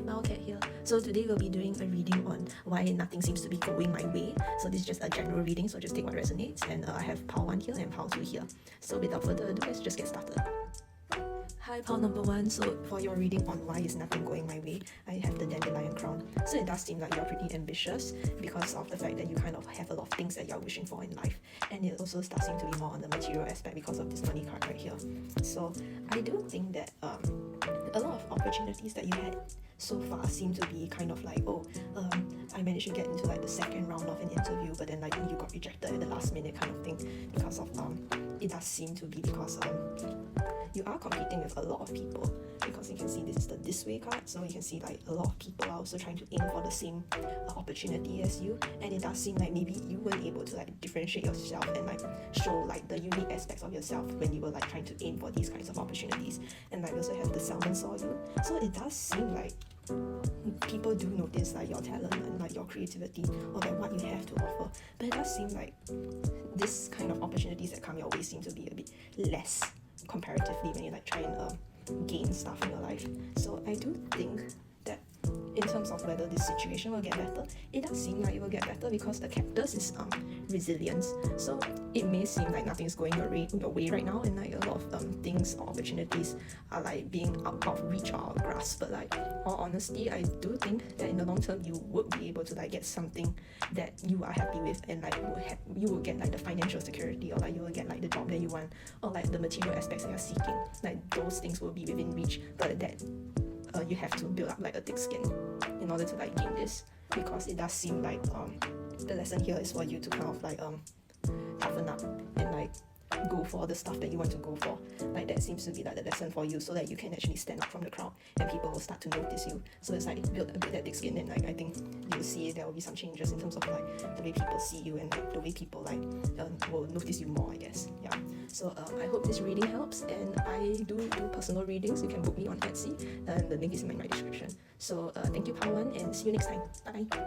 Mao Cat here. So today we'll be doing a reading on why nothing seems to be going my way. So this is just a general reading, so just take what resonates. And I have pile 1 here and pile 2 here. So without further ado, let's just get started. Hi, pile number 1. So for your reading on why is nothing going my way, I have the dandelion crown. So it does seem like you're pretty ambitious because of the fact that you kind of have a lot of things that you're wishing for in life. And it also starts seem to be more on the material aspect because of this money card right here. So I do think that a lot of opportunities that you had so far seem to be kind of like, I managed to get into like the second round of an interview, but then like you got rejected at the last minute kind of thing because of it does seem to be because you are competing with a lot of people, because you can see this is the this way card, so you can see like a lot of people are also trying to aim for the same opportunity as you, and it does seem like maybe you weren't able to like differentiate yourself and like show like the unique aspects of yourself when you were like trying to aim for these kinds of opportunities. And like we also have the salmon saw you, so it does seem like people do notice like your talent and like your creativity or like what you have to offer, but it does seem like this kind of opportunities that come your way seem to be a bit less comparatively when you like try and gain stuff in your life. So I do think that in terms of whether this situation will get better, it does seem like it will get better because the cactus is resilience. So it may seem like nothing is going your way right now, and like a lot of things or opportunities are like being out of reach or grasp, but like all honesty, I do think that in the long term you would be able to like get something that you are happy with, and like you will get like the financial security, or like you will get like the job that you want, or like the material aspects that you're seeking. Like those things will be within reach, but that you have to build up like a thick skin in order to like gain this, because it does seem like the lesson here is for you to kind of like toughen up and like go for the stuff that you want to go for. Like that seems to be like the lesson for you, so that you can actually stand up from the crowd and people will start to notice you. So it's like build a bit that thick skin, and like I think you'll see there will be some changes in terms of like the way people see you and like the way people like will notice you more, I guess. Yeah. So I hope this reading helps, and I do personal readings. You can book me on Etsy, and the link is in my description. So thank you, pile 1, and see you next time. Bye bye.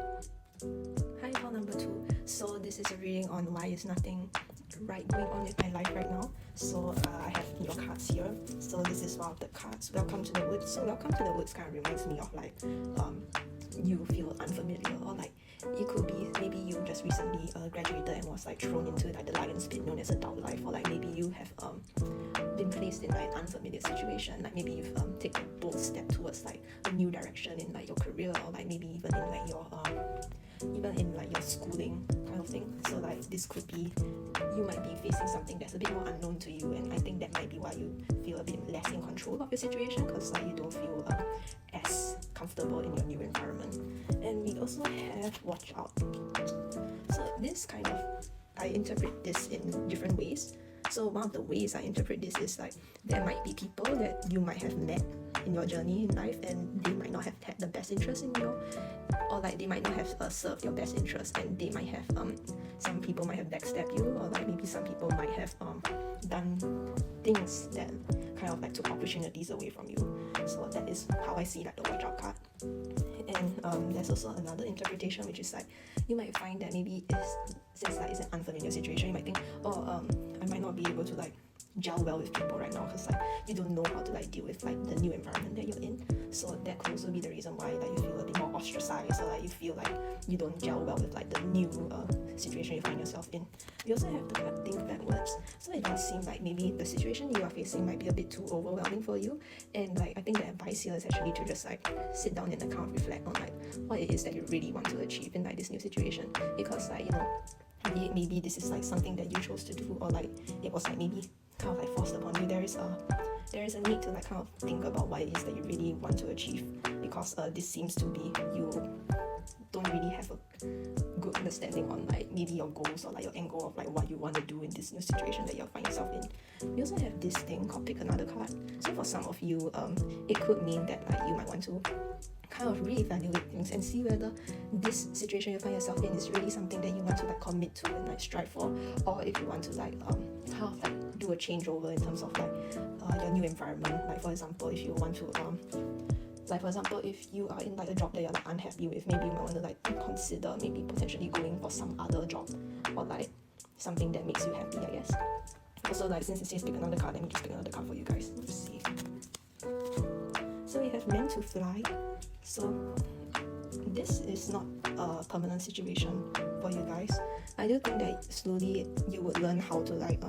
Hi, pile number 2. So this is a reading on why is nothing right going on with my life right now. So I have your cards here. So this is one of the cards, Welcome to the Woods. So Welcome to the Woods kind of reminds me of like you feel unfamiliar, or like it could be maybe you just recently graduated and was like thrown into like the lion's pit known as adult life, or like maybe you have been placed in like an unfamiliar situation, like maybe you've taken a bold step towards like a new direction in like your career, or like maybe even in like your schooling kind of thing. So like this could be, you might be facing something that's a bit more unknown to you, and I think that might be why you feel a bit less in control of your situation, because like you don't feel as comfortable in your new environment. And we also have watch out. So this kind of, I interpret this in different ways. So one of the ways I interpret this is like there might be people that you might have met in your journey in life, and they might not have had the best interest in you, or like they might not have served your best interest, and they might have some people might have backstabbed you, or like maybe some people might have done things that kind of like took opportunities away from you. So that is how I see like the watch out card. And there's also another interpretation, which is like you might find that maybe since like it's an unfamiliar situation, you might think, I might not be able to like gel well with people right now, because like you don't know how to like deal with like the new environment that you're in. So that could also be the reason why like you feel a bit more ostracized, or like you feel like you don't gel well with like the new situation you find yourself in. We also have to kind of think backwards. So it does seem like maybe the situation you are facing might be a bit too overwhelming for you, and like I think the advice here is actually to just like sit down and kind of reflect on like what it is that you really want to achieve in like this new situation, because like, you know, maybe this is like something that you chose to do, or like it was like maybe kind of like forced upon you. There is a need to like kind of think about what it is that you really want to achieve, because this seems to be you don't really have a good understanding on like maybe your goals, or like your end goal of like what you want to do in this new situation that you'll find yourself in. We also have this thing called pick another card. So for some of you, it could mean that like you might want to kind of reevaluate things and see whether this situation you find yourself in is really something that you want to like commit to and like strive for, or if you want to like kind of like do a changeover in terms of like your new environment. Like for example, if you want to if you are in like a job that you're like unhappy with, maybe you might want to like consider maybe potentially going for some other job, or like something that makes you happy, I guess. Also, like since it says pick another card, let me just pick another card for you guys. Let's see. So we have have meant to fly. So this is not a permanent situation for you guys. I do think that slowly you would learn how to like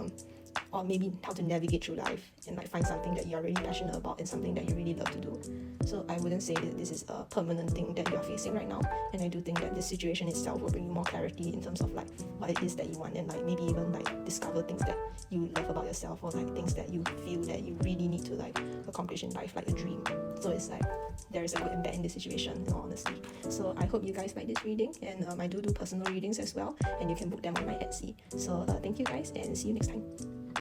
or maybe how to navigate through life and like find something that you're really passionate about and something that you really love to do. So I wouldn't say that this is a permanent thing that you're facing right now, and I do think that this situation itself will bring you more clarity in terms of like what it is that you want, and like maybe even like discover things that you love about yourself, or like things that you feel that you really need to like accomplish in life, like a dream. So it's like there is a good and bad in this situation, in all honesty. So I hope you guys like this reading, and I do personal readings as well, and you can book them on my Etsy. So thank you guys, and see you next time.